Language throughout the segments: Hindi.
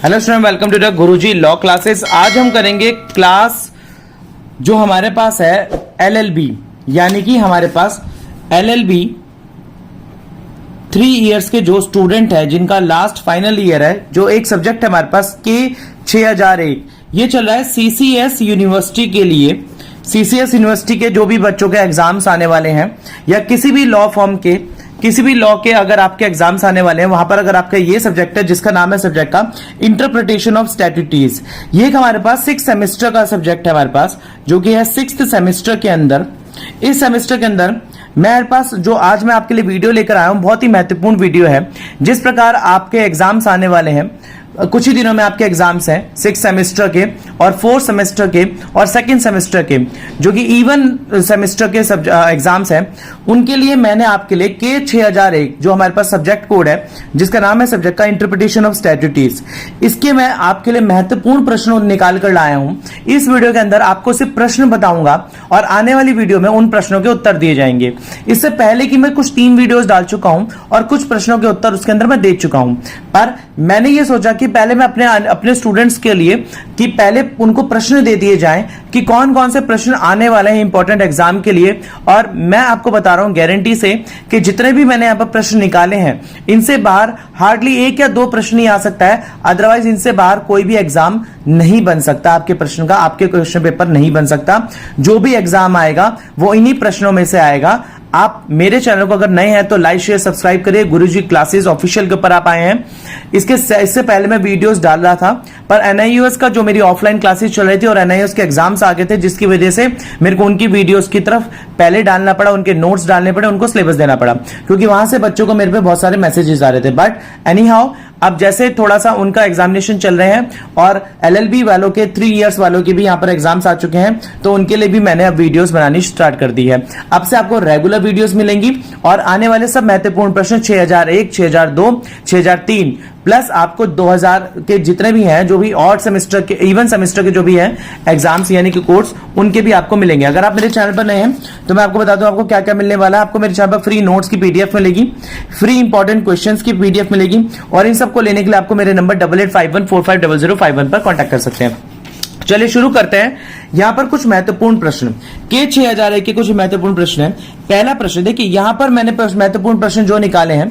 Hello student, welcome to the Guruji law classes. आज हम करेंगे क्लास जो हमारे पास है एलएलबी, यानी कि हमारे पास एलएलबी 3 इयर्स के जो स्टूडेंट है जिनका लास्ट फाइनल ईयर है, जो एक सब्जेक्ट है हमारे पास के 6001, ये चल रहा है सीसीएस यूनिवर्सिटी के लिए। सीसीएस यूनिवर्सिटी के जो भी बच्चों के एग्जाम्स आने वाले हैं या किसी भी लॉ फॉर्म के, किसी भी लॉ के अगर आपके एग्जाम्स आने वाले हैं, वहां पर अगर आपका ये सब्जेक्ट है जिसका नाम है सब्जेक्ट का इंटरप्रिटेशन ऑफ स्टैट्यूटीज, ये हमारे पास 6 सेमेस्टर का सब्जेक्ट है हमारे पास, जो कि है 6th सेमेस्टर के अंदर। इस सेमेस्टर के अंदर मेरे पास जो आज मैं आपके लिए वीडियो लेकर आया हूं, बहुत ही महत्वपूर्ण वीडियो है। जिस प्रकार आपके एग्जाम्स आने वाले हैं, कुछ ही दिनों में आपके एग्जाम्स हैं 6 सेमेस्टर के और 4 सेमेस्टर के और 2nd सेमेस्टर के, जो कि इवन सेमेस्टर के एग्जाम्स हैं, उनके लिए मैंने आपके लिए के 6001 जो हमारे पास सब्जेक्ट कोड है, जिसका नाम है सब्जेक्ट का इंटरप्रिटेशन ऑफ स्टैट्यूटीज, इसके मैं आपके लिए महत्वपूर्ण प्रश्न निकाल कर लाया हूं। इस वीडियो के अंदर आपको सिर्फ प्रश्न बताऊंगा और आने वाली वीडियो में उन प्रश्नों के उत्तर दिए जाएंगे। इससे पहले कि मैं कुछ 3 वीडियोस डाल चुका हूं और कुछ प्रश्नों के उत्तर उसके अंदर मैं दे चुका हूं, पर मैंने ये सोचा कि पहले मैं अपने स्टूडेंट्स के लिए कि पहले उनको प्रश्न दे दिए जाएं कि कौन कौन से प्रश्न आने वाले हैं इंपॉर्टेंट एग्जाम के लिए। और मैं आपको बता रहा हूं गारंटी से कि जितने भी मैंने यहां पर प्रश्न निकाले हैं, इनसे बाहर हार्डली 1 या 2 प्रश्न ही आ सकता है, अदरवाइज इनसे बाहर कोई भी एग्जाम नहीं बन सकता। आपके प्रश्न का, आपके क्वेश्चन पेपर नहीं बन सकता। जो भी एग्जाम आएगा वो इन्हीं प्रश्नों में से आएगा। आप मेरे चैनल को अगर नए हैं तो लाइक शेयर सब्सक्राइब करिए। गुरुजी क्लासेस ऑफिशियल के ऊपर आप आए हैं। इससे पहले मैं वीडियोस डाल रहा था, पर एनआईयूएस का जो मेरी ऑफलाइन क्लासेस चल रही थी और एनआईयूएस के एग्जाम्स आ गए थे, जिसकी वजह से मेरे को उनकी वीडियोस की तरफ पहले डालना पड़ा, उनके नोट्स डालने पड़े, उनको सिलेबस देना पड़ा, क्योंकि वहां से बच्चों को मेरे पे बहुत सारे मैसेजेस आ रहे थे। बट एनी हाउ, अब जैसे थोड़ा सा उनका एग्जामिनेशन चल रहे हैं और एलएलबी वालों के 3 इयर्स वालों के भी यहां पर एग्जाम्स आ चुके हैं, तो उनके लिए भी मैंने अब वीडियोस बनानी स्टार्ट कर दी है। अब से आपको रेगुलर वीडियोस मिलेंगी और आने वाले सब महत्वपूर्ण प्रश्न 6001, 6002, 6003 प्लस आपको 2000 के जितने भी हैं, जो भी ऑड सेमेस्टर के, इवन सेमेस्टर के जो भी हैं एग्जाम्स यानी कि कोर्स, उनके भी आपको मिलेंगे। अगर आप मेरे चैनल पर नए हैं तो मैं आपको बता दूं आपको क्या क्या मिलने वाला है। आपको मेरे चैनल पर फ्री नोट्स की पीडीएफ मिलेगी, फ्री इंपॉर्टेंट क्वेश्चंस की पीडीएफ मिलेगी, और इन सबको लेने के लिए आपको मेरे नंबर 8851450051 पर कॉन्टैक्ट कर सकते हैं। चलिए शुरू करते हैं। यहां पर कुछ महत्वपूर्ण प्रश्न के 6001 के कुछ महत्वपूर्ण प्रश्न है। पहला प्रश्न देखिए, यहां पर मैंने महत्वपूर्ण प्रश्न जो निकाले हैं,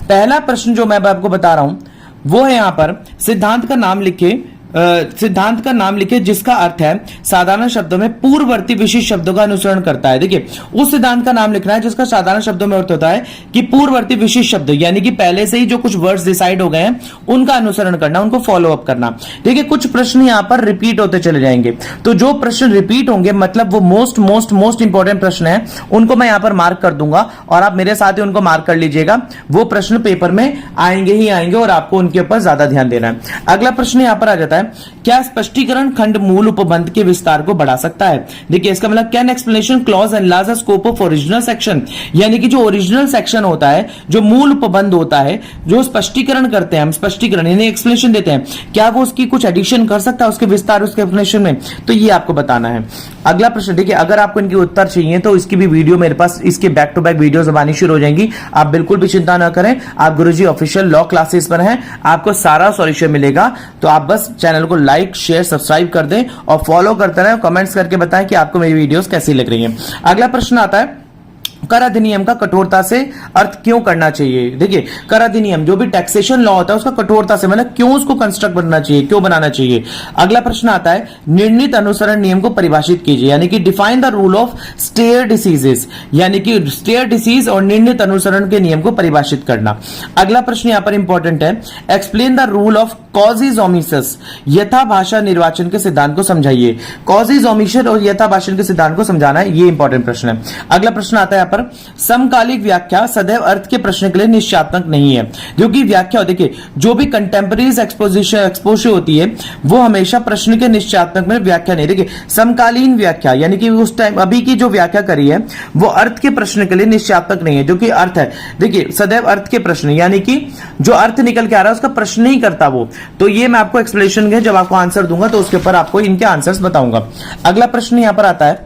पहला प्रश्न जो मैं आपको बता रहा हूं वो है यहां पर सिद्धांत का नाम लिखे जिसका अर्थ है साधारण शब्दों में पूर्ववर्ती विशिष्ट शब्दों का अनुसरण करता है। देखिए, उस सिद्धांत का नाम लिखना है जिसका साधारण शब्दों में अर्थ होता है कि पूर्ववर्ती विशिष्ट शब्द, यानी कि पहले से ही जो कुछ वर्ड्स डिसाइड हो गए हैं उनका अनुसरण करना, उनको फॉलो अप करना। देखिए, कुछ प्रश्न यहां पर रिपीट होते चले जाएंगे, तो जो प्रश्न रिपीट होंगे मतलब वो मोस्ट इंपॉर्टेंट प्रश्न है, उनको मैं यहां पर मार्क कर दूंगा और आप मेरे साथ ही उनको मार्क कर लीजिएगा। वो प्रश्न पेपर में आएंगे ही आएंगे और आपको उनके ऊपर ज्यादा ध्यान देना है। अगला प्रश्न यहां पर आ जाता है, क्या स्पष्टीकरण खंड मूल उपबंध के विस्तार को बढ़ा सकता है। देखिए, इसका मतलब can explanation clause enlarge the scope of original section, यानी कि जो ओरिजिनल सेक्शन होता है, जो मूल उपबंध होता है, जो स्पष्टीकरण करते हैं हम, स्पष्टीकरण यानी एक्सप्लेनेशन देते हैं, क्या वो उसकी कुछ एडिशन कर सकता है उसके विस्तार, उसके एक्सप्लेनेशन में, तो ये आपको बताना है। अगला प्रश्न देखिए, अगर आपको इनके उत्तर चाहिए तो इसकी भी वीडियो मेरे पास, इसके बैक टू बैक वीडियोस आनी शुरू हो जाएंगी। आप बिल्कुल भी चिंता ना करें, आप गुरुजी ऑफिशियल लॉ क्लासेस पर हैं, आपको सारा सॉल्यूशन मिलेगा। तो आप बस चैनल को लाइक शेयर सब्सक्राइब कर दें और फॉलो करते रहें, कमेंट्स करके बताएं कि आपको मेरी वीडियोस कैसी लग रही हैं। अगला प्रश्न आता है, कर अधिनियम का कठोरता से अर्थ क्यों करना चाहिए। देखिए, कर अधिनियम जो भी टैक्सेशन लॉ होता है उसका कठोरता से मतलब क्यों उसको कंस्ट्रक्ट बनना चाहिए, क्यों बनाना चाहिए। अगला प्रश्न आता है, निर्णीत अनुसरण नियम को परिभाषित कीजिए, यानी कि define the rule of stare decisis, यानी कि स्टेयर डिसीज और निर्णीत अनुसरण के नियम को परिभाषित करना। अगला प्रश्न यहां पर इंपॉर्टेंट है, explain the rule of casus omissus, यथा भाषा निर्वाचन के सिद्धांत को समझाइए। कॉजिज ओमिशन और यथा भाषण के सिद्धांत को समझाना है, ये इंपॉर्टेंट प्रश्न है। अगला प्रश्न आता है पर समकालिक व्याख्या सदैव अर्थ के प्रश्न के लिए निश्चयात्मक नहीं है, क्योंकि व्याख्या देखिए जो भी कंटेम्परेरी एक्सपोजर होती है वो हमेशा प्रश्न के निश्चयात्मक में व्याख्या नहीं। देखिए, समकालीन व्याख्या यानी कि उस टाइम अभी की जो व्याख्या करी है वो अर्थ के प्रश्न के लिए निश्चयात्मक नहीं है, जो कि अर्थ है। देखिए, सदैव अर्थ के प्रश्न यानी कि जो अर्थ निकल के आ रहा है उसका प्रश्न नहीं करता वो। तो ये मैं आपको एक्सप्लेनेशन है, जब आपको आंसर दूंगा तो उसके ऊपर आपको इनके आंसर्स बताऊंगा। अगला प्रश्न यहां पर आता है,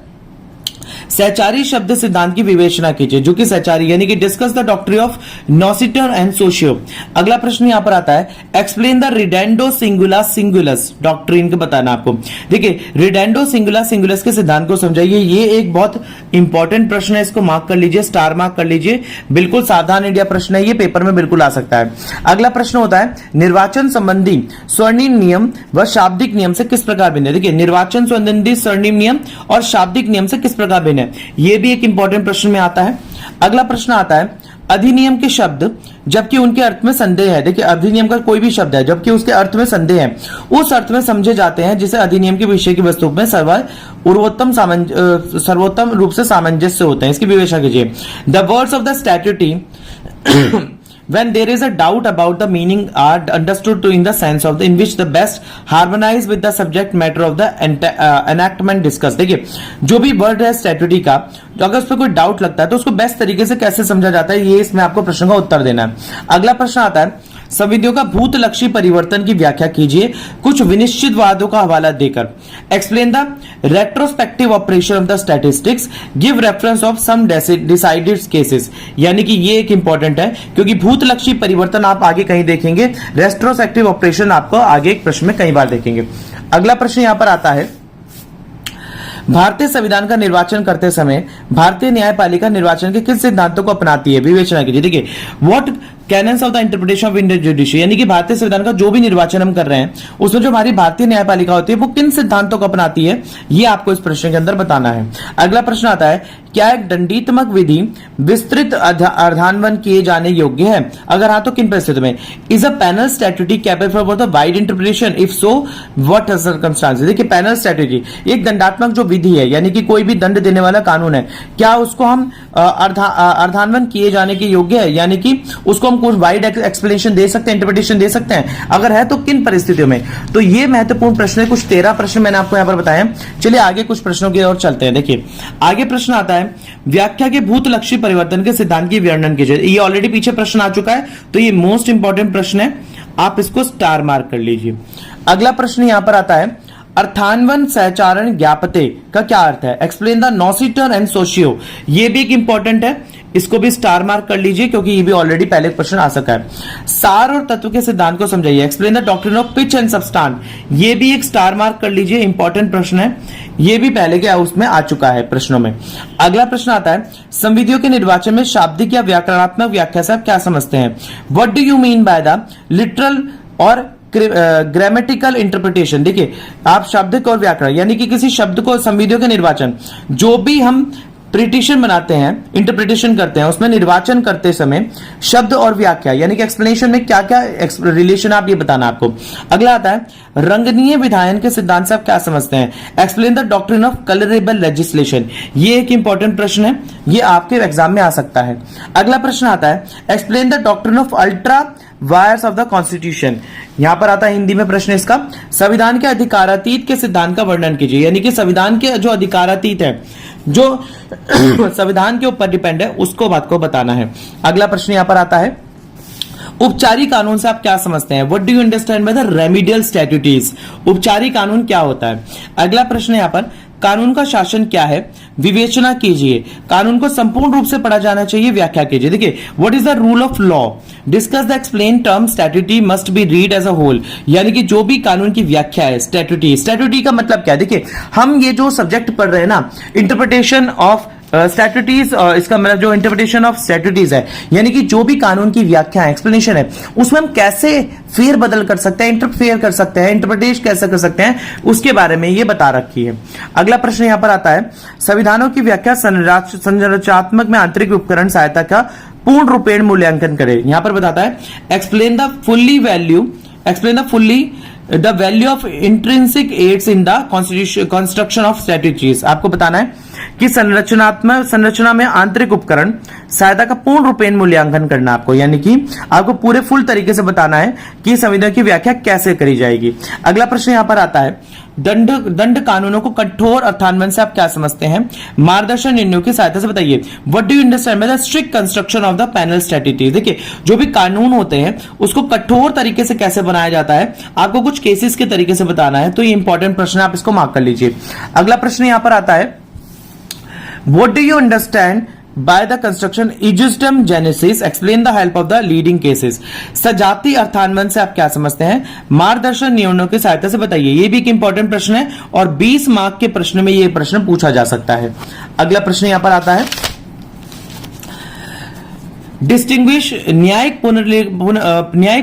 सहचारी शब्द सिद्धांत की विवेचना कीजिए, जो कि सहचारी यानी कि discuss the doctrine of noscitur and sociis. अगला प्रश्न यहां पर आता है, explain the reddendo singula singulis doctrine को बताना आपको। देखिए रिडेंडो सिंगुला सिंगुलस के सिद्धांत को समझाइए, ये एक बहुत इंपॉर्टेंट प्रश्न है, इसको मार्क कर लीजिए, स्टार मार्क कर लीजिए, बिल्कुल साधारण इंडिया प्रश्न है, ये पेपर में बिल्कुल आ सकता है। अगला प्रश्न होता है, निर्वाचन संबंधी स्वर्णिम नियम व शाब्दिक नियम से किस प्रकार भिन्न है। देखिए निर्वाचन संबंधी स्वर्णिम नियम और शाब्दिक नियम से किस प्रकार भिन्न है, यह भी एक इंपॉर्टेंट प्रश्न में आता है। अगला प्रश्न आता है, अधिनियम के शब्द जबकि उनके अर्थ में संदेह है। देखिए अधिनियम का कोई भी शब्द है जबकि उसके अर्थ में संदेह है, उस अर्थ में समझे जाते हैं जिसे अधिनियम के विषय की वस्तु में सर्वोत्तम रूप से सामंजस्य होते हैं। इसकी विवेचना कीजिए। The words of the statute when there is a doubt about the meaning are understood in the sense of in which the best harmonize with the subject matter of the enactment discussed। देखिए जो भी वर्ड है स्टैट्यूटी का, तो अगर उस पर कोई डाउट लगता है तो उसको बेस्ट तरीके से कैसे समझा जाता है, ये इसमें आपको प्रश्न का उत्तर देना है। अगला प्रश्न आता है, संविधियों का भूतलक्षी परिवर्तन की व्याख्या कीजिए कुछ विनिश्चित वादों का हवाला देकर। Explain the retrospective operation of the statistics, give reference of some decided cases. यानी कि ये एक इंपॉर्टेंट है क्योंकि भूतलक्षी परिवर्तन आप आगे कहीं देखेंगे, रेट्रोस्पेक्टिव ऑपरेशन आपको आगे एक प्रश्न में कई बार देखेंगे। अगला प्रश्न यहां पर आता है, भारतीय संविधान का निर्वाचन करते समय भारतीय न्यायपालिका निर्वाचन के किस सिद्धांतों को अपनाती है, विवेचना कीजिए। देखिए what cannons of the interpretation of Indian judiciary, यानी कि भारतीय संविधान का जो भी निर्वाचन हम कर रहे हैं उसमें जो हमारी भारतीय न्यायपालिका होती है वो किन सिद्धांतों को अपनाती है, ये आपको इस प्रश्न के अंदर बताना है। अगला प्रश्न आता है, क्या एक दंडात्मक विधि विस्तृत अर्धान्वयन किए जाने योग्य है, अगर हाँ तो किन परिस्थितियों में। Is a penal statute capable for the wide interpretation, if so what circumstances. देखिए पैनल स्टैट्यूटी एक दंडात्मक जो विधि है यानी कि कोई भी दंड देने वाला कानून है, क्या उसको हम अर्धान्वयन किए जाने के योग्य है, यानी कि उसको हम कुछ वाइड एक्सप्लेनेशन दे सकते हैं, इंटरप्रिटेशन दे सकते हैं, अगर है तो किन परिस्थितियों में। तो ये महत्वपूर्ण प्रश्न है, कुछ 13 प्रश्न मैंने आपको यहां पर बताए। चलिए आगे कुछ प्रश्नों की ओर चलते हैं। देखिए आगे प्रश्न आता है, व्याख्या के भूतलक्षी परिवर्तन के सिद्धांत की वर्णन कीजिए। ये ऑलरेडी पीछे प्रश्न आ चुका है तो ये मोस्ट इंपॉर्टेंट प्रश्न है, आप इसको स्टार मार्क कर लीजिए। अगला प्रश्न यहां पर आता है, अर्थान्वन सहचारण ज्ञापते का क्या अर्थ है, एक्सप्लेन द नॉसिटर एंड सोशियो। ये भी एक इंपॉर्टेंट है, इसको भी स्टार मार्क कर लीजिए क्योंकि ये भी ऑलरेडी पहले क्वेश्चन आ सका है। सार और तत्व के सिद्धांत को समझाइए, explain the doctrine of pith and substance. ये भी एक स्टार मार्क कर लीजिए, इंपॉर्टेंट प्रश्न है, ये भी पहले के उसमें आ चुका है प्रश्नों में। अगला प्रश्न आता है, संविधियों के निर्वाचन में शाब्दिक या व्याकरणात्मक व्याख्या से आप क्या समझते हैं, what do you mean by the literal और ग्रामेटिकल इंटरप्रिटेशन। देखिए आप शब्द और व्याकरण यानी कि किसी शब्द को संविधियों के निर्वाचन, जो भी हम प्रिटिशन बनाते हैं, इंटरप्रिटेशन करते हैं, उसमें निर्वाचन करते समय शब्द और व्याख्या यानी कि एक्सप्लेनेशन में क्या क्या रिलेशन आप ये बताना आपको। अगला आता है, रंगनीय विधायन के सिद्धांत से आप क्या समझते हैं, explain the doctrine of colourable legislation. ये एक इंपॉर्टेंट प्रश्न है, ये आपके एग्जाम में आ सकता है। अगला प्रश्न आता है, explain the doctrine of ultra vires of the constitution. यहां पर आता है हिंदी में प्रश्न इसका, संविधान के अधिकारातीत के सिद्धांत का वर्णन कीजिए। यानी कि संविधान के जो अधिकारातीत है, जो संविधान के ऊपर डिपेंड है, उसको बात को बताना है। अगला प्रश्न यहां पर आता है, उपचारिक कानून से आप क्या समझते हैं, what do you understand by the remedial statutes. उपचारिक कानून क्या होता है। अगला प्रश्न यहां पर, कानून का शासन क्या है, विवेचना कीजिए। कानून को संपूर्ण रूप से पढ़ा जाना चाहिए, व्याख्या कीजिए। देखिए what is the rule of law, discuss the explain term statute must be read as a whole. यानी कि जो भी कानून की व्याख्या है, स्टैट्यूटी, स्टैट्यूटी का मतलब क्या है। देखिए हम ये जो सब्जेक्ट पढ़ रहे हैं ना, इंटरप्रिटेशन ऑफ स्टैट्यूटीज, इसका मतलब जो इंटरप्रिटेशन ऑफ स्टैट्यूटीज है, यानी कि जो भी कानून की व्याख्या है, एक्सप्लेनेशन है, उसमें हम कैसे फेर बदल कर सकते हैं, इंटरफेयर कर सकते हैं, इंटरप्रिटेशन कैसे कर सकते हैं, उसके बारे में ये बता रखी है। अगला प्रश्न यहां पर आता है, संविधानों की व्याख्या संरचनात्मक में आंतरिक उपकरण सहायता का पूर्ण रूपेण मूल्यांकन करे। यहां पर बताता है, explain the value of intrinsic aids in the construction of strategies. आपको बताना है कि संरचना में आंतरिक उपकरण सहायता का पूर्ण रूपेण मूल्यांकन करना आपको, यानी कि आपको पूरे फुल तरीके से बताना है कि संविधान की व्याख्या कैसे करी जाएगी। अगला प्रश्न यहां पर आता है, दंड कानूनों को कठोर अर्थान्वयन से आप क्या समझते हैं, मार्गदर्शन निर्णयों की सहायता से बताइए। What do you understand by the strict construction of the panel strategy. देखिए जो भी कानून होते हैं उसको कठोर तरीके से कैसे बनाया जाता है, आपको कुछ केसेस के तरीके से बताना है। तो ये इंपॉर्टेंट प्रश्न है, आप इसको मार्क कर लीजिए। अगला प्रश्न यहां पर आता है, what do you understand by the construction ejusdem generis, explain the help of the leading cases. सजातीय अर्थान्वन से आप क्या समझते हैं, मार्गदर्शन नियमों की सहायता से बताइए। ये भी एक इंपॉर्टेंट प्रश्न है और 20 मार्क के प्रश्न में ये प्रश्न पूछा जा सकता है। अगला प्रश्न यहां पर आता है, डिस्टिंग्विश न्यायिक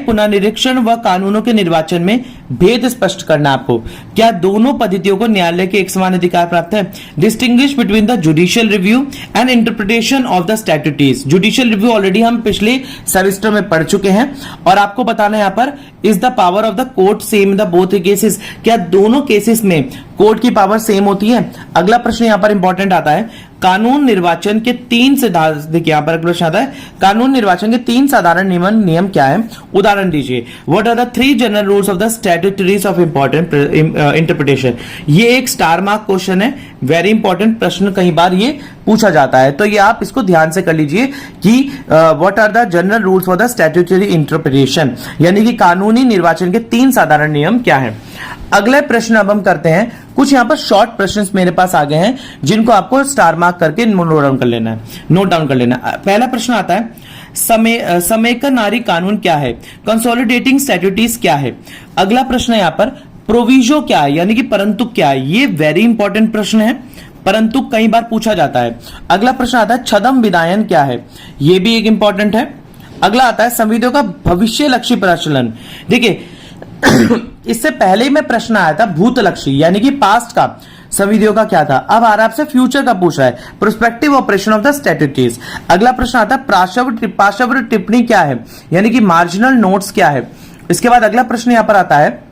पुनर्निरीक्षण व कानूनों के निर्वाचन में भेद स्पष्ट करना। आपको क्या दोनों पद्धतियों को न्यायालय के एक समान अधिकार प्राप्त है। Distinguish between the judicial review and interpretation of the statutes. Judicial review already हम पिछले सेमेस्टर में पढ़ चुके हैं और आपको बताना यहां पर, is the power of the court same in the both cases. क्या दोनों केसेस में कोर्ट की पावर सेम होती है। अगला प्रश्न यहां पर इंपॉर्टेंट आता है, कानून निर्वाचन के 3 सिद्धांत। देखिए यहां पर प्रश्न आता है, कानून निर्वाचन के 3 साधारण नियम क्या है, उदाहरण दीजिए। What are the 3 general rules of the statutories of important interpretation. ये एक स्टार मार्क क्वेश्चन है, वेरी इंपॉर्टेंट प्रश्न, कई बार ये पूछा जाता है, तो ये आप इसको ध्यान से कर लीजिए कि what are the general rules for the statutory interpretation, यानी कि कानूनी निर्वाचन के 3 साधारण नियम क्या है। अगले प्रश्न अब हम करते हैं, कुछ यहां पर शॉर्ट प्रश्न मेरे पास आ गए हैं जिनको आपको स्टार मार्क करके नोट डाउन कर लेना है। पहला प्रश्न आता है, समेकनारी कानून क्या है, कंसोलिडेटिंग स्टैट्यूटीज क्या है। अगला प्रश्न है यहां पर, प्रोविजो क्या है, यानी कि परंतु क्या है। ये वेरी इंपॉर्टेंट प्रश्न है, परंतु कई बार पूछा जाता है। अगला प्रश्न आता है, छदम विदायन क्या है, यह भी एक इंपॉर्टेंट है। अगला आता है, संविधियों का भविष्य लक्ष्य प्रचलन। देखिए इससे पहले में प्रश्न आया था भूतलक्षी, यानी कि पास्ट का संविधियों का क्या था। अब आ रहा है आपसे फ्यूचर का पूछ रहा है, प्रोस्पेक्टिव ऑपरेशन ऑफ द स्टैट्यूटीज। अगला प्रश्न आता है, पार्श्व टिप्पणी क्या है, यानी कि मार्जिनल नोट्स क्या है। इसके बाद अगला प्रश्न यहां पर आता है,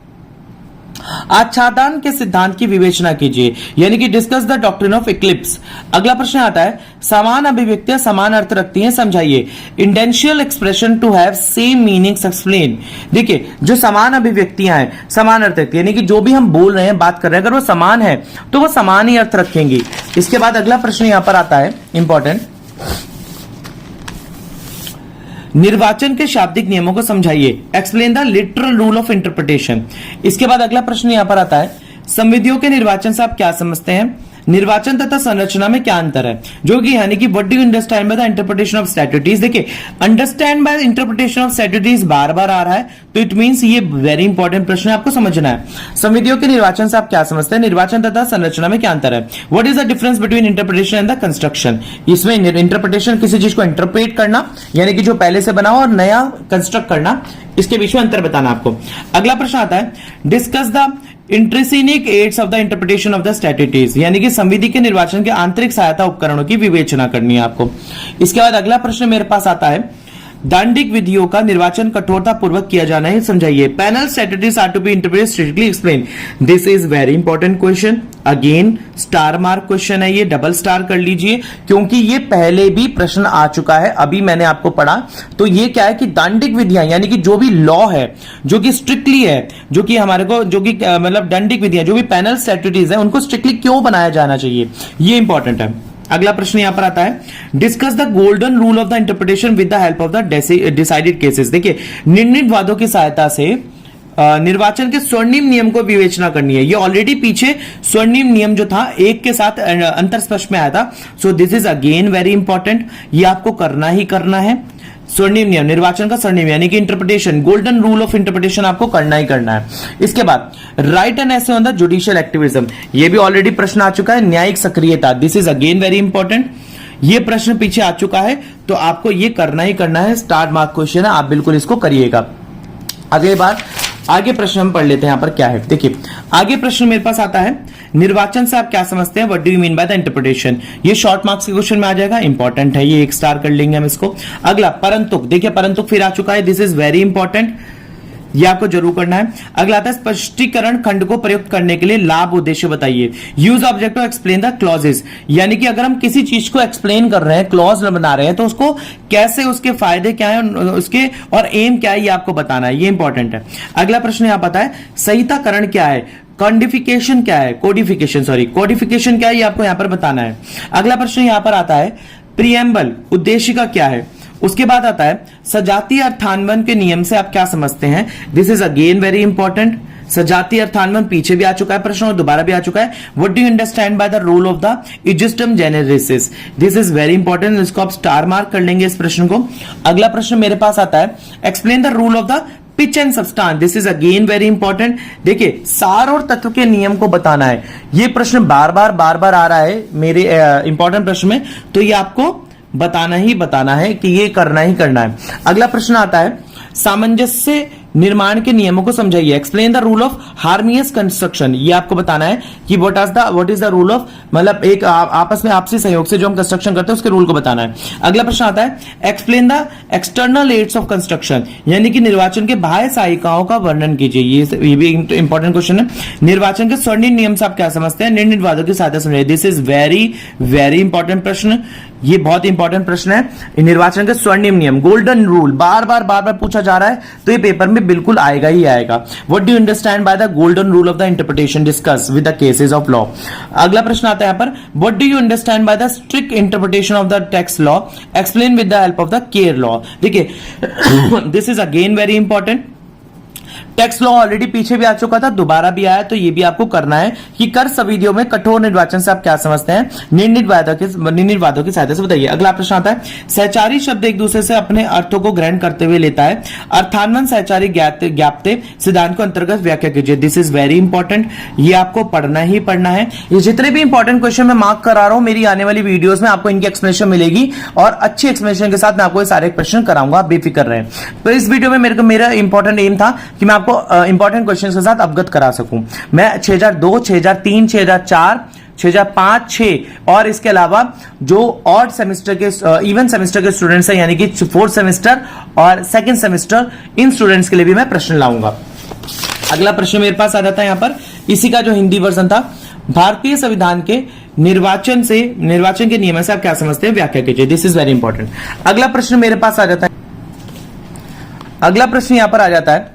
आच्छादन के सिद्धांत की विवेचना कीजिए, यानी कि discuss the doctrine of Eclipse. अगला प्रश्न आता है, समान अभिव्यक्तियां समान अर्थ रखती हैं, समझाइए। इंटेंशियल expression to have same meanings explain. देखिए जो समान अभिव्यक्तियां हैं समान अर्थ रखती है, यानी कि जो भी हम बोल रहे हैं बात कर रहे हैं अगर वो समान है तो वो समान ही अर्थ रखेंगी। इसके बाद अगला प्रश्न यहां पर आता है इंपॉर्टेंट, निर्वाचन के शाब्दिक नियमों को समझाइए, explain the literal rule of interpretation. इसके बाद अगला प्रश्न यहां पर आता है, संविधियों के निर्वाचन से आप क्या समझते हैं, निर्वाचन तथा संरचना में क्या अंतर है, जो कि यानी कि what do you understand by the interpretation of statutes. देखिए understand by interpretation of statutes बार बार आ रहा है, तो इट मींस ये वेरी इंपॉर्टेंट प्रश्न है, आपको समझना है। संविधियों के निर्वाचन से आप क्या समझते हैं, निर्वाचन तथा संरचना में क्या अंतर है, what is the difference between interpretation and the construction. इसमें इंटरप्रिटेशन किसी चीज को इंटरप्रेट करना, यानी कि जो पहले से बना हो, और नया कंस्ट्रक्ट करना, इसके बीच में अंतर बताना आपको। अगला प्रश्न आता है, discuss the intrinsic aids of the interpretation of the statutes, यानी कि संविधि के निर्वाचन के आंतरिक सहायता उपकरणों की विवेचना करनी है आपको। इसके बाद अगला प्रश्न मेरे पास आता है, दांडिक विधियों का निर्वाचन कठोरता पूर्वक किया जाना है, समझाइए। Panel strategies are to be interpreted strictly explain. This is very important question, again star mark question है, ये डबल स्टार कर लीजिए क्योंकि ये पहले भी प्रश्न आ चुका है, अभी मैंने आपको पढ़ा। तो ये क्या है कि दांडिक विधियां, यानी कि जो भी लॉ है जो कि स्ट्रिक्टली है, जो कि हमारे को जो कि मतलब दंडिक विधियां, जो भी पैनल स्ट्रेटजीज है उनको स्ट्रिक्टली क्यों बनाया जाना चाहिए, ये इंपॉर्टेंट है। अगला प्रश्न यहां पर आता है, discuss the golden rule of the interpretation with the help of the decided cases. देखिए निर्णीत वादों की सहायता से निर्वाचन के स्वर्णिम नियम को विवेचना करनी है। ये ऑलरेडी पीछे स्वर्णिम नियम जो था एक के साथ अंतर स्पष्ट में आया था, so this is again very important, ये आपको करना ही करना है। स्वर्णिम नियम, निर्वाचन का स्वर्णिम यानी कि interpretation, golden rule of interpretation आपको करना ही करना है। इसके बाद राइट एंड ऐसे ऑन द जुडिशियल एक्टिविज्म, ये भी ऑलरेडी प्रश्न आ चुका है। न्यायिक सक्रियता, this is again very important, ये प्रश्न पीछे आ चुका है, तो आपको ये करना ही करना है, स्टार मार्क क्वेश्चन है, आप बिल्कुल इसको करिएगा। अगली बार आगे प्रश्न हम पढ़ लेते हैं यहां पर क्या है। देखिए आगे प्रश्न मेरे पास आता है, निर्वाचन से आप क्या समझते हैं, what do you mean by the interpretation. ये शॉर्ट मार्क्स के क्वेश्चन में आ जाएगा, इंपॉर्टेंट है, ये 1 स्टार कर लेंगे हम इसको। अगला परंतुक, देखिए परंतुक फिर आ चुका है, दिस इज वेरी इंपॉर्टेंट, ये आपको जरूर करना है। अगला आता है, स्पष्टीकरण खंड को प्रयुक्त करने के लिए लाभ उद्देश्य बताइए। Use object to explain the clauses, यानी कि अगर हम किसी चीज को एक्सप्लेन कर रहे हैं, क्लॉज बना रहे हैं, तो उसको कैसे, उसके फायदे क्या है, उसके और एम क्या है, ये आपको बताना है, ये इंपॉर्टेंट है। अगला प्रश्न यहां पता है, संहिताकरण क्या है, कॉडिफिकेशन क्या है, कोडिफिकेशन क्या है, ये आपको यहां पर बताना है। अगला प्रश्न यहां पर आता है, प्रियम्बल उद्देशिका क्या है। उसके बाद आता है, सजातीय अर्थान्वन के नियम से आप क्या समझते हैं, this is again very important. सजातीय अर्थान्वयन पीछे भी आ चुका है प्रश्न और दोबारा भी आ चुका है। What do you understand by the rule of the ejusdem generis? This is very important, इसको आप स्टार मार्क कर लेंगे इस प्रश्न को। अगला प्रश्न मेरे पास आता है, explain the rule of the pitch and substance. This is again very important. देखिए, सार और तत्व के नियम को बताना है। ये प्रश्न बार बार आ रहा है मेरे इंपॉर्टेंट प्रश्न में, तो ये आपको बताना है कि ये करना ही करना है। अगला प्रश्न आता है, सामंजस्य निर्माण के नियमों को समझाइए। Explain the rule of harmonious construction. ये आपको बताना है कि what is the rule of, मतलब एक आपस में आपसी सहयोग से जो हम कंस्ट्रक्शन करते हैं उसके रूल को बताना है। अगला प्रश्न आता है, explain the external aids of construction, यानी कि निर्वाचन के बाह्य सहायिकाओं का वर्णन कीजिए। ये भी इंपॉर्टेंट क्वेश्चन है। निर्वाचन के स्वर्णिम नियम से आप क्या समझते हैं? निर्णीत वादों की सहायता समझिए। दिस इज वेरी इंपॉर्टेंट प्रश्न, ये बहुत इंपॉर्टेंट प्रश्न है। निर्वाचन के स्वर्णिम नियम, गोल्डन रूल, बार बार पूछा जा रहा है, तो ये पेपर में बिल्कुल आएगा ही आएगा। What do you understand by the golden rule of the interpretation? Discuss with the cases of law. अगला प्रश्न आता है यहाँ पर, what do you understand by the strict interpretation of the text law? Explain with the help of the care law. देखिए, this is again very important. Tax law already पीछे भी आ चुका था, दोबारा भी आया, तो ये भी आपको करना है कि कर सविधियों में कठोर निर्वाचन से आप क्या समझते हैं? निर्णीत वादों की सहायता से बताइए। अगला प्रश्न आता है, सहचारी शब्द एक दूसरे से अपने अर्थों को ग्रहण करते हुए लेता है। अर्थान्वयन सहचारी ज्ञाप्ते सिद्धांत को अंतर्गत व्याख्या कीजिए। दिस इज वेरी इंपॉर्टेंट, ये आपको पढ़ना ही पढ़ना है। ये जितने भी इंपॉर्टेंट क्वेश्चन मैं मार्क करा रहा हूं, मेरी आने वाली वीडियोस में आपको इनकी एक्सप्लेनेशन मिलेगी और अच्छी एक्सप्लेनेशन के साथ मैं आपको सारे प्रश्न कराऊंगा, आप बेफिक्र रहें। तो इस वीडियो में मेरा इंपॉर्टेंट एम था कि मैं आपको इंपॉर्टेंट क्वेश्चन के साथ अवगत करा सकूं। मैं 6002, 6003, 6004, 6005, 6 और इसके अलावा जो ऑड सेमेस्टर के इवन सेमेस्टर के स्टूडेंट्स हैं, यानी कि 4th सेमेस्टर और 2nd सेमेस्टर, इन स्टूडेंट्स के लिए भी मैं प्रश्न लाऊंगा। अगला प्रश्न मेरे पास आ जाता है यहाँ पर, इसी का जो हिंदी वर्जन था, भारतीय संविधान के निर्वाचन के नियम से आप क्या समझते हैं? व्याख्या कीजिए। This is very important. अगला प्रश्न मेरे पास आ जाता है, अगला प्रश्न यहां पर आ जाता है,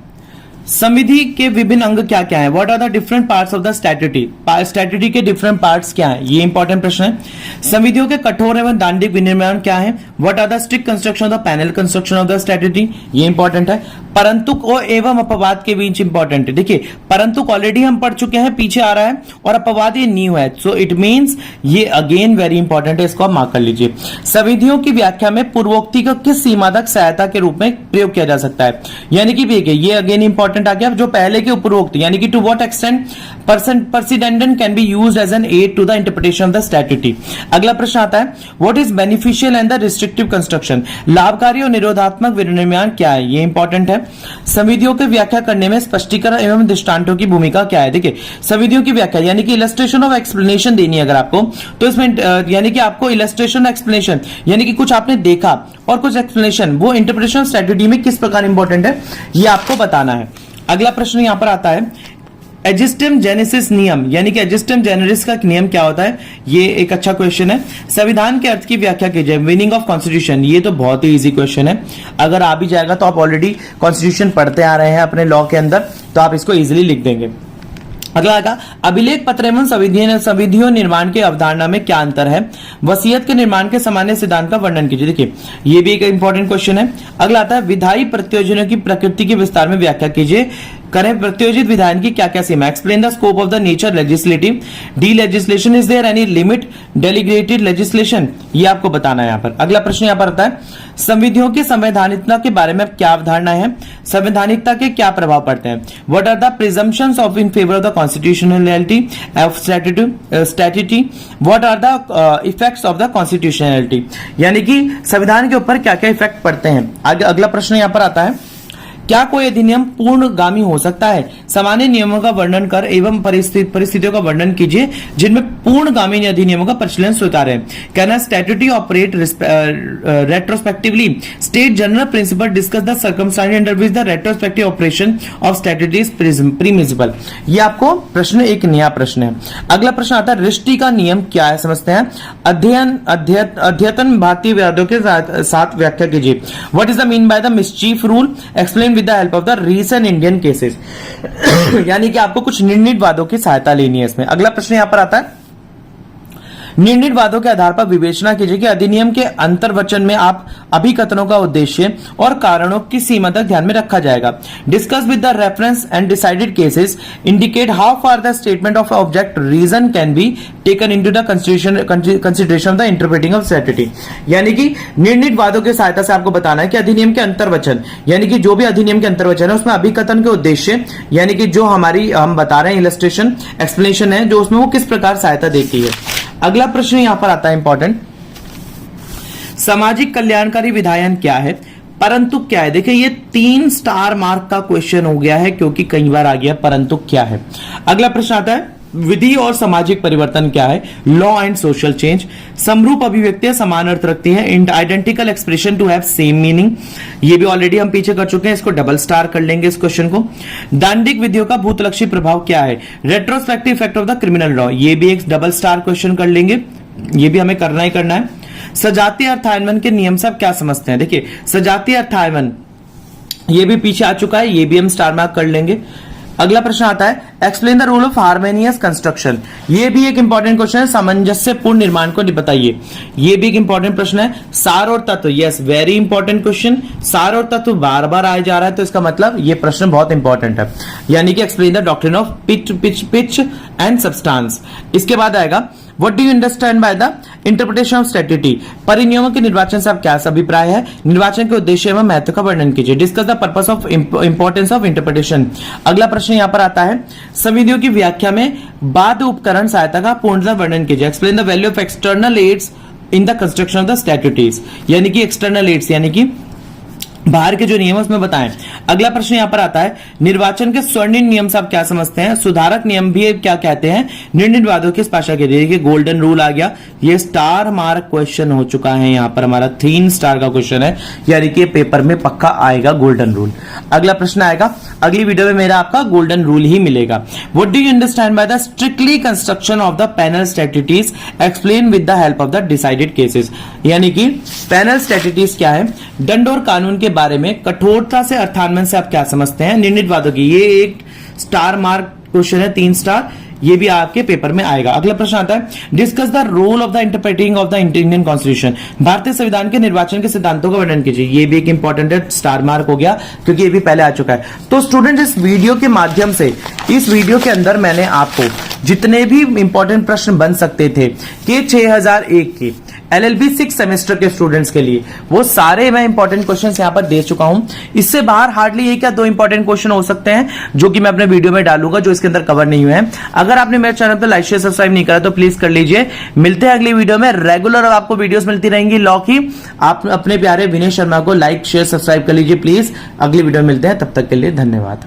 संविधि के विभिन्न अंग क्या क्या है? What are the different parts of the statute? Statute के डिफरेंट पार्ट्स क्या है? ये इंपॉर्टेंट प्रश्न है। संविधियों के कठोर एवं दांडिक विनिर्माण क्या है? What are the strict construction of the penal construction of the statute? ये इंपॉर्टेंट है। परंतुक एवं अपवाद के बीच इंपॉर्टेंट है। देखिए, परंतुक ऑलरेडी हम पढ़ चुके हैं, पीछे आ रहा है, और अपवाद ये न्यू है, सो इट मींस ये अगेन वेरी इंपॉर्टेंट है, इसको आप मार्क कर लीजिए। संविधियों की व्याख्या में पूर्वोक्ति का किस सीमा तक सहायता के रूप में प्रयोग किया जा सकता है? यानी कि देखिए, ये अगेन इंपॉर्टेंट आ गया, जो पहले के उपरोक्त, यानी कि to what extent precedent can be used as an aid to the interpretation of the statute. अगला प्रश्न आता है, what is beneficial and the restrictive construction? लाभकारी और निरोधात्मक विनिर्माण क्या है? ये इंपॉर्टेंट है। संविधियों की व्याख्या करने में स्पष्टीकरण एवं दृष्टांतों की भूमिका क्या है? देखिए, संविधियों की व्याख्या यानी कि इलस्ट्रेशन ऑफ एक्सप्लेनेशन देनी है अगर आपको, तो इसमें यानी कि आपको इलस्ट्रेशन एक्सप्लेनेशन, यानी कि कुछ आपने देखा और कुछ एक्सप्लेनेशन, वो इंटरप्रिटेशन स्ट्रेटजी में किस प्रकार इंपॉर्टेंट है, ये आपको बताना है। अगला प्रश्न यहां पर आता है, एजिस्टम जेनेसिस नियम, यानी कि एजिस्टम जेनेरिस का नियम क्या होता है? ये एक अच्छा क्वेश्चन है। संविधान के अर्थ की व्याख्या कीजिए। मीनिंग ऑफ कॉन्स्टिट्यूशन, ये तो बहुत ही इजी क्वेश्चन है, अगर आ भी जाएगा तो आप ऑलरेडी कॉन्स्टिट्यूशन पढ़ते आ रहे हैं अपने लॉ के अंदर, तो आप इसको इजिली लिख देंगे। अगला आएगा, अभिलेख पत्र एवं संविधियों निर्माण के अवधारणा में क्या अंतर है? वसीयत के निर्माण के सामान्य सिद्धांत का वर्णन कीजिए। देखिए, ये भी एक इंपॉर्टेंट क्वेश्चन है। अगला आता है, विधायी प्रत्योजनों की प्रकृति के विस्तार में व्याख्या कीजिए। करें प्रत्योजित विधान की क्या क्या सीमा? Explain the scope of the nature legislative de legislation, is there any limit delegated legislation? ये आपको बताना है यहाँ पर। अगला प्रश्न यहाँ पर आता है, संविधियों की संवैधानिकता के बारे में क्या अवधारणा है? संवैधानिकता के क्या प्रभाव पड़ते हैं? What are the presumptions of in favour of the constitutionality of statute? What are the effects of the constitutionality, यानी कि संविधान के ऊपर क्या क्या इफेक्ट पड़ते हैं? अगला प्रश्न यहाँ पर आता है, क्या कोई अधिनियम पूर्णगामी हो सकता है? सामान्य नियमों का वर्णन कर एवं परिस्थितियों का वर्णन कीजिए जिनमें पूर्णगामी अधिनियमों का प्रचलन स्वीकार है। कहना, statute operate retrospectively, state general principle discuss the circumstances under which the retrospective operation of statute is permissible. ये आपको प्रश्न, एक नया प्रश्न है। अगला प्रश्न आता है, रिष्टि का नियम क्या है? समझते हैं। अध्ययन भारतीय वादों के साथ व्याख्या कीजिए। What is the mean by the mischief rule? Explain with the help of the recent Indian cases. यानी कि आपको कुछ निर्णीत वादों की सहायता लेनी है इसमें। अगला प्रश्न यहां पर आता है, निर्णीत वादों के आधार पर विवेचना कीजिए कि अधिनियम के अंतर्वचन में आप अभिकथनों का उद्देश्य और कारणों की सीमा तक ध्यान में रखा जाएगा। Discuss with the reference and decided cases indicate how far the statement of object reason can be taken into the consideration of the interpreting of statute. यानी कि निर्णीत वादों की सहायता से आपको बताना है कि अधिनियम के अंतर्वचन, यानी कि जो भी अधिनियम के अंतर्वचन है उसमें अभिकथन के उद्देश्य, यानी कि जो हम बता रहे हैं इलस्ट्रेशन एक्सप्लेनेशन है जो उसमें वो किस प्रकार सहायता देती है। अगला प्रश्न यहां पर आता है इंपॉर्टेंट, सामाजिक कल्याणकारी विधायन क्या है परंतु क्या है। देखिए ये 3 स्टार मार्क का क्वेश्चन हो गया है क्योंकि कई बार आ गया परंतु क्या है। अगला प्रश्न आता है विधि और सामाजिक परिवर्तन क्या है, लॉ एंड सोशल चेंज। समरूप अभिव्यक्तियां समान अर्थ रखती हैं, identical expression to have same meaning, ये भी ऑलरेडी हम पीछे कर चुके हैं, इसको डबल स्टार कर लेंगे इस क्वेश्चन को। दांडिक विधियों का भूतलक्षी प्रभाव क्या है, retrospective effect of the criminal law, ये भी एक डबल स्टार क्वेश्चन कर लेंगे, ये भी हमें करना ही करना है। सजातीय अर्थान्वयन के नियम से आप क्या समझते हैं। देखिए सजातीय अर्थान्वयन ये भी पीछे आ चुका है, ये भी हम स्टार मार्क कर लेंगे। अगला प्रश्न आता है explain the rule of harmonious construction, ये भी एक इंपॉर्टेंट क्वेश्चन है, सामंजस्यपूर्ण निर्माण को बताइए, ये भी एक इंपॉर्टेंट प्रश्न है। सार और तत्व, यस वेरी इंपॉर्टेंट क्वेश्चन, सार और तत्व बार बार आया जा रहा है तो इसका मतलब ये प्रश्न बहुत इंपॉर्टेंट है, यानी कि explain the doctrine of pith and substance. इसके बाद आएगा what do you understand by the interpretation of statute, परिनियमों के निर्वाचन से आप क्या अभिप्राय है, निर्वाचन के उद्देश्य एवं महत्व का वर्णन कीजिए। Discuss the purpose of importance of interpretation. अगला प्रश्न यहां पर आता है संविधियों की व्याख्या में बाध्य उपकरण सहायता का पूर्णतः वर्णन कीजिए। Explain the value of external aids in the construction of the statutes, यानी कि एक्सटर्नल एड्स यानी कि बाहर के जो नियम है उसमें बताएं। अगला प्रश्न यहां पर आता है निर्वाचन के स्वर्णिम नियम से आप क्या समझते हैं, सुधारक नियम भी क्या कहते हैं, निर्णीत वादों की भाषा के लिए गोल्डन रूल आ गया, ये स्टार मार्क क्वेश्चन हो चुका है, यहां पर हमारा 3 स्टार का क्वेश्चन है, यानी कि पेपर में पक्का आएगा गोल्डन रूल। अगला प्रश्न आएगा अगली वीडियो में मेरा आपका गोल्डन रूल ही मिलेगा। What do you understand by the strictly construction of the penal statutes, explain with the help of the decided cases, यानी कि पैनल स्टैट्यूटीज क्या है, दंड और कानून के बारे में कठोरता से अर्थान्वयन से आप क्या समझते हैं, निर्णीत वादों की, ये एक स्टार मार्क क्वेश्चन है, 3 स्टार, ये भी आपके पेपर में आएगा। अगला प्रश्न आता है discuss the role of the interpreting of the Indian constitution, भारतीय संविधान के निर्वाचन के सिद्धांतों का वर्णन कीजिए, ये भी एक इंपॉर्टेंट है, स्टार मार्क हो गया क्योंकि ये भी पहले आ चुका है। तो स्टूडेंट इस वीडियो के माध्यम से, इस वीडियो के अंदर मैंने आपको जितने भी इंपॉर्टेंट प्रश्न बन सकते थे कि 6001 के LLB 6 सेमेस्टर के स्टूडेंट्स के लिए, वो सारे मैं इंपॉर्टेंट क्वेश्चंस यहां पर दे चुका हूं। इससे बाहर हार्डली 1 या 2 इंपॉर्टेंट क्वेश्चन हो सकते हैं जो कि मैं अपने वीडियो में डालूंगा जो इसके अंदर कवर नहीं हुए हैं। अगर आपने मेरे चैनल पर लाइक शेयर सब्सक्राइब नहीं करा तो प्लीज कर लीजिए। मिलते हैं अगली वीडियो में, रेगुलर आपको वीडियोस मिलती रहेंगी लॉ की। आप अपने प्यारे विनय शर्मा को लाइक शेयर सब्सक्राइब कर लीजिए प्लीज। अगली वीडियो में मिलते हैं, तब तक के लिए धन्यवाद।